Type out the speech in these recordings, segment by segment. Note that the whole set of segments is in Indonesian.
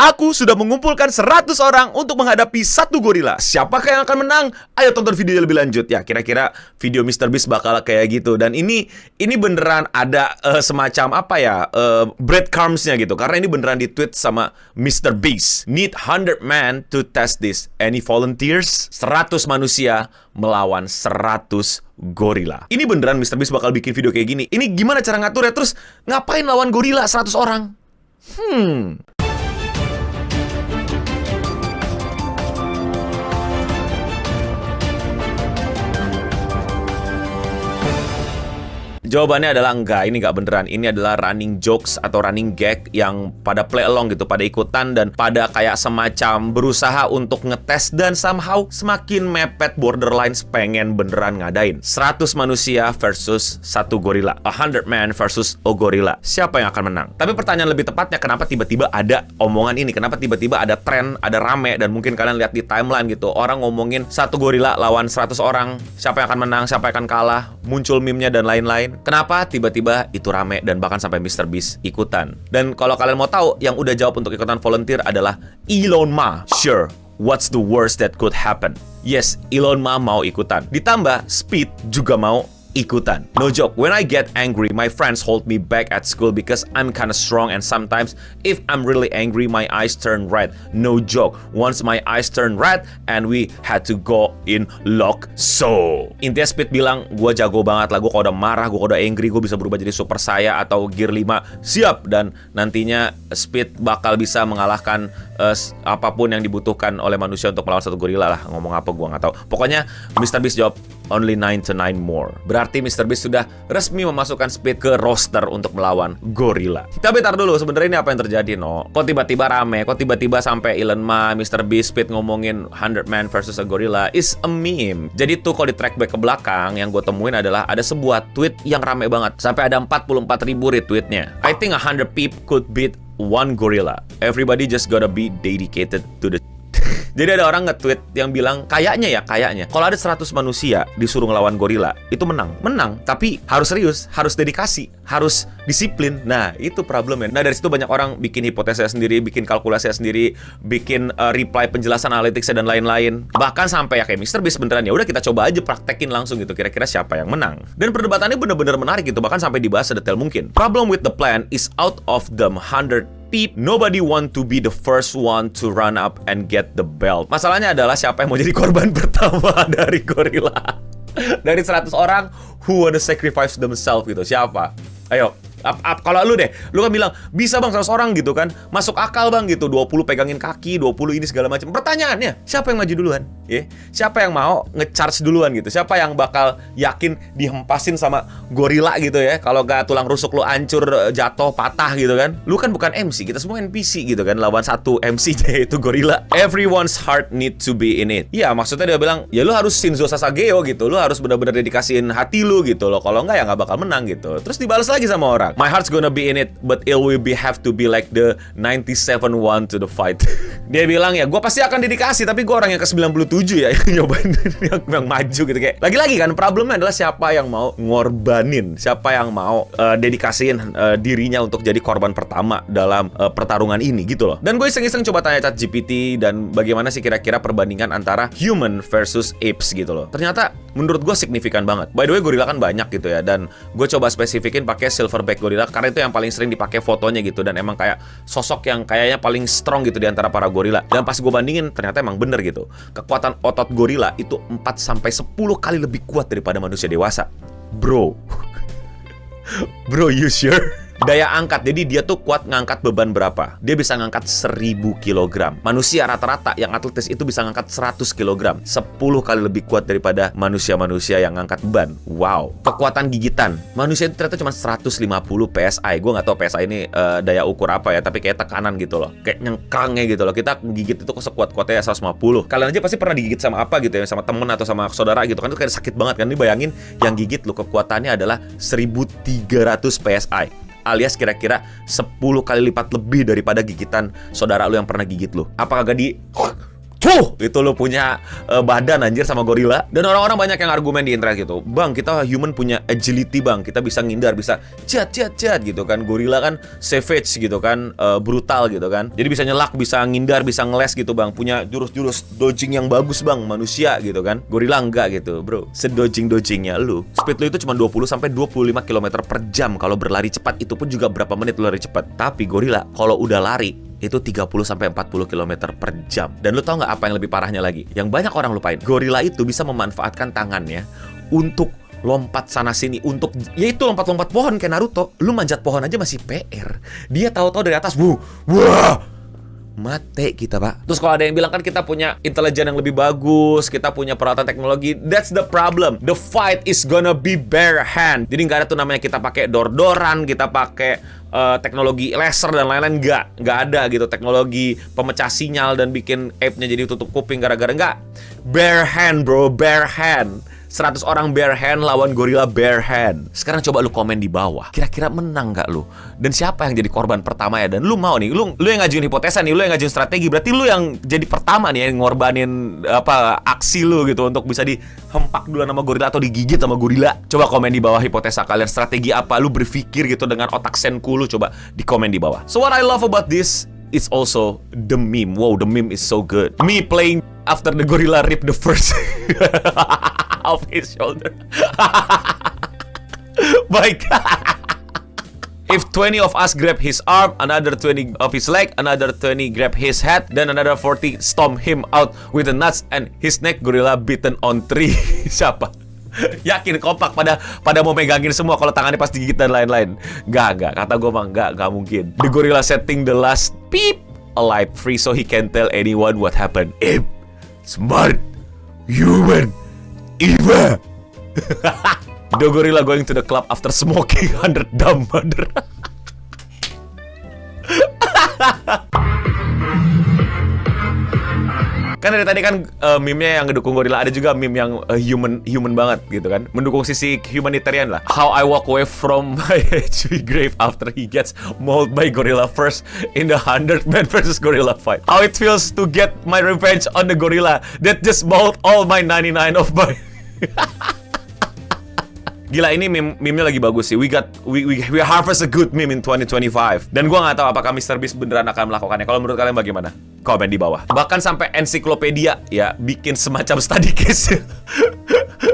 Aku sudah mengumpulkan 100 orang untuk menghadapi satu gorila. Siapakah yang akan menang? Ayo tonton videonya lebih lanjut ya. Kira-kira video MrBeast bakal kayak gitu. Dan ini beneran ada semacam apa ya, breadcrumbs-nya gitu. Karena ini beneran di-tweet sama MrBeast. Need 100 man to test this. Any volunteers? 100 manusia melawan 100 gorila. Ini beneran MrBeast bakal bikin video kayak gini. Ini gimana cara ngaturnya? Terus ngapain lawan gorila 100 orang? Jawabannya adalah enggak, ini enggak beneran. Ini adalah running jokes atau running gag yang pada play along gitu, pada ikutan dan pada kayak semacam berusaha untuk ngetes dan somehow semakin mepet borderline pengen beneran ngadain 100 manusia versus satu gorila, 100 man versus a gorilla. Siapa yang akan menang? Tapi pertanyaan lebih tepatnya, kenapa tiba-tiba ada omongan ini? Kenapa tiba-tiba ada tren, ada rame, dan mungkin kalian lihat di timeline gitu, orang ngomongin satu gorila lawan 100 orang, siapa yang akan menang, siapa yang akan kalah, muncul meme-nya dan lain-lain. Kenapa tiba-tiba itu rame dan bahkan sampai MrBeast ikutan? Dan kalau kalian mau tahu, yang udah jawab untuk ikutan volunteer adalah Elon Musk. Sure, what's the worst that could happen? Yes, Elon Musk mau ikutan. Ditambah, Speed juga mau ikutan. No joke, when I get angry, my friends hold me back at school because I'm kinda strong, and sometimes if I'm really angry, my eyes turn red. No joke, once my eyes turn red and we had to go in lock. So intinya Speed bilang, gue jago banget lah, gue kalau udah marah, gue kalau udah angry, gue bisa berubah jadi super saya atau gear 5, siap. Dan nantinya Speed bakal bisa mengalahkan apapun yang dibutuhkan oleh manusia untuk melawan satu gorila lah. Ngomong apa gue nggak tahu. Pokoknya MrBeast jawab only 9 to 9 more. Berarti MrBeast sudah resmi memasukkan Speed ke roster untuk melawan gorila. Tapi tar dulu, sebenarnya ini apa yang terjadi, no? Kok tiba-tiba rame? Kok tiba-tiba sampai Elon Musk, MrBeast, Speed ngomongin 100 man versus a gorilla? Is a meme. Jadi tuh kalau di track back ke belakang, yang gue temuin adalah ada sebuah tweet yang rame banget. Sampai ada 44.000 retweetnya. I think 100 people could beat one gorilla. Everybody just gotta be dedicated to the... Jadi ada orang nge-tweet yang bilang, kayaknya kalau ada 100 manusia disuruh ngelawan gorila, itu menang, tapi harus serius, harus dedikasi, harus disiplin. Nah, itu problemnya. Nah, dari situ banyak orang bikin hipotesa sendiri, bikin kalkulasi sendiri, bikin reply penjelasan analitiknya dan lain-lain. Bahkan sampai ya kayak MrBeast beneran, ya udah kita coba aja praktekin langsung gitu, kira-kira siapa yang menang. Dan perdebatannya bener-bener menarik gitu, bahkan sampai dibahas sedetail mungkin. Problem with the plan is out of them 100 nobody want to be the first one to run up and get the belt. Masalahnya adalah siapa yang mau jadi korban pertama dari gorila. Dari 100 orang, who wanna sacrifice themselves gitu. Siapa? Ayo, kalau lu deh, lu kan bilang, bisa bang 100 orang gitu kan, masuk akal bang gitu, 20 pegangin kaki, 20 ini segala macam. Pertanyaannya, siapa yang maju duluan? Siapa yang mau nge-charge duluan gitu? Siapa yang bakal yakin dihempasin sama gorila gitu ya? Kalau gak tulang rusuk lu hancur, jatuh, patah gitu kan? Lu kan bukan MC, kita semua NPC gitu kan, lawan satu MC yaitu gorila. Everyone's heart need to be in it. Ya maksudnya dia bilang, ya lu harus Shinzo Sasageo gitu, lu harus benar-benar dedikasiin hati lu gitu loh. Kalau enggak ya nggak bakal menang gitu. Terus dibalas lagi sama orang, my heart's gonna be in it, but it will have to be like the 97 one to the fight. Dia bilang, ya gue pasti akan dedikasi, tapi gue orang yang ke-97 ya yang nyobain yang maju gitu. Kayak lagi-lagi kan problemnya adalah siapa yang mau ngorbanin, siapa yang mau dedikasiin dirinya untuk jadi korban pertama dalam pertarungan ini gitu loh. Dan gue iseng-iseng coba tanya ChatGPT, dan bagaimana sih kira-kira perbandingan antara human versus apes gitu loh. Ternyata menurut gue signifikan banget. By the way, gorila kan banyak gitu ya, dan gue coba spesifikin pakai silverback gorilla karena itu yang paling sering dipakai fotonya gitu, dan emang kayak sosok yang kayaknya paling strong gitu di antara para gorila. Dan pas gue bandingin, ternyata emang bener gitu. Kekuatan otot gorila itu 4-10 kali lebih kuat daripada manusia dewasa. Bro, you sure? Daya angkat, jadi dia tuh kuat ngangkat beban berapa? Dia bisa ngangkat 1000 kg. Manusia rata-rata yang atletis itu bisa ngangkat 100 kg. 10 kali lebih kuat daripada manusia-manusia yang ngangkat beban. Wow. Kekuatan gigitan, manusia itu ternyata cuma 150 PSI. Gue nggak tahu PSI ini daya ukur apa ya, tapi kayak tekanan gitu loh, kayak nyengkrangnya gitu loh. Kita gigit itu kok sekuat-kuatnya 150. Kalian aja pasti pernah digigit sama apa gitu ya, sama temen atau sama saudara gitu kan, itu kayak sakit banget kan. Ini bayangin yang gigit lu kekuatannya adalah 1300 PSI, alias kira-kira 10 kali lipat lebih daripada gigitan saudara lu yang pernah gigit lu. Apa kagak itu lu punya badan anjir sama gorila. Dan orang-orang banyak yang argumen di internet gitu, bang, kita human punya agility bang, kita bisa ngindar, bisa cat gitu kan. Gorila kan savage gitu kan, brutal gitu kan, jadi bisa nyelak, bisa ngindar, bisa ngeles gitu bang, punya jurus-jurus dodging yang bagus bang, manusia gitu kan. Gorila enggak gitu bro, sedodging-dodgingnya lu, speed lu itu cuma 20-25 km per jam. Kalau berlari cepat itu pun juga berapa menit lu lari cepat. Tapi gorila kalau udah lari itu 30-40 km per jam. Dan lu tau nggak apa yang lebih parahnya lagi? Yang banyak orang lupain, gorila itu bisa memanfaatkan tangannya untuk lompat sana sini, untuk yaitu lompat-lompat pohon kayak Naruto. Lu manjat pohon aja masih PR. Dia tahu-tahu dari atas, wah, mate kita pak. Terus kalau ada yang bilang kan kita punya intelijen yang lebih bagus, kita punya peralatan teknologi, that's the problem. The fight is gonna be bare hand. Jadi nggak ada tuh namanya kita pakai dor-doran, kita pakai teknologi laser dan lain-lain. Nggak ada gitu teknologi pemecah sinyal dan bikin ape-nya jadi tutup kuping gara-gara. Nggak. Bare hand bro, bare hand. 100 orang bare hand lawan gorila bare hand. Sekarang coba lu komen di bawah, kira-kira menang nggak lu? Dan siapa yang jadi korban pertama ya? Dan lu mau nih, lu yang ngajuin hipotesa nih, lu yang ngajuin strategi, berarti lu yang jadi pertama nih yang ngorbanin aksi lu gitu untuk bisa dihempak dulu sama gorila atau digigit sama gorila. Coba komen di bawah hipotesa kalian, strategi apa lu berpikir gitu dengan otak senku lu, coba di komen di bawah. So what I love about this, it's also the meme. Wow, the meme is so good. Me playing after the gorilla ripped the first off his shoulder. Baik. If 20 of us grab his arm, another 20 of his leg, another 20 grab his head, then another 40 stomp him out with the nuts and his neck, gorilla beaten on 3. Siapa? Yakin kompak pada mau megangin semua kalau tangannya pas digigit dan lain-lain. Enggak, kata gue mah enggak mungkin. The gorilla setting the last peep alive free so he can tell anyone what happened. Ape, smart, human, Eva. The gorilla going to the club after smoking 100 dumb mother. Kan dari tadi kan meme-nya yang ngedukung gorila, ada juga meme yang human banget gitu kan, mendukung sisi humanitarian lah. How I walk away from my HV grave after he gets mauled by gorilla first in the 100 man versus gorilla fight. How it feels to get my revenge on the gorilla that just mauled all my 99 of my. Gila, ini meme-nya lagi bagus sih. We harvest a good meme in 2025. Dan gua nggak tahu apakah MrBeast beneran akan melakukannya. Kalau menurut kalian bagaimana? Komen di bawah. Bahkan sampai ensiklopedia ya bikin semacam study case.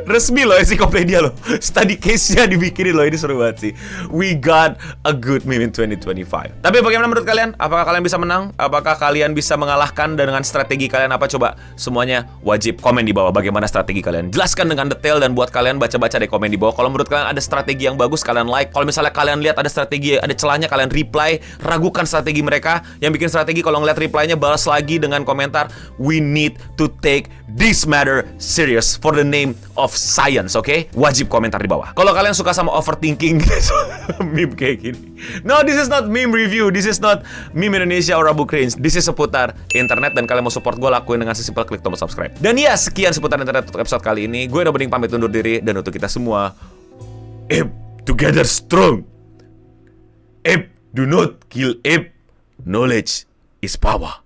Resmi loh ensiklopedia loh. Study case-nya dibikinin loh. Ini seru banget sih. We got a good meme in 2025. Tapi bagaimana menurut kalian? Apakah kalian bisa menang? Apakah kalian bisa mengalahkan? Dan dengan strategi kalian apa? Coba semuanya wajib komen di bawah bagaimana strategi kalian. Jelaskan dengan detail dan buat kalian baca-baca deh komen di bawah. Kalau menurut kalian ada strategi yang bagus, kalian like. Kalau misalnya kalian lihat ada strategi, ada celahnya, kalian reply. Ragukan strategi mereka. Yang bikin strategi kalau ngeliat reply-nya balas lagi dengan komentar, we need to take this matter serious for the name of science, okay? Wajib komentar di bawah. Kalau kalian suka sama overthinking meme kayak gini. No, this is not meme review. This is not meme Indonesia or Rabu Cringe. This is seputar internet dan kalian mau support gue, lakuin dengan sesimpel klik tombol subscribe. Dan ya, sekian seputar internet untuk episode kali ini. Gue Noboding pamit undur diri, dan untuk kita semua, ape together strong. Ape do not kill ape. Knowledge is power.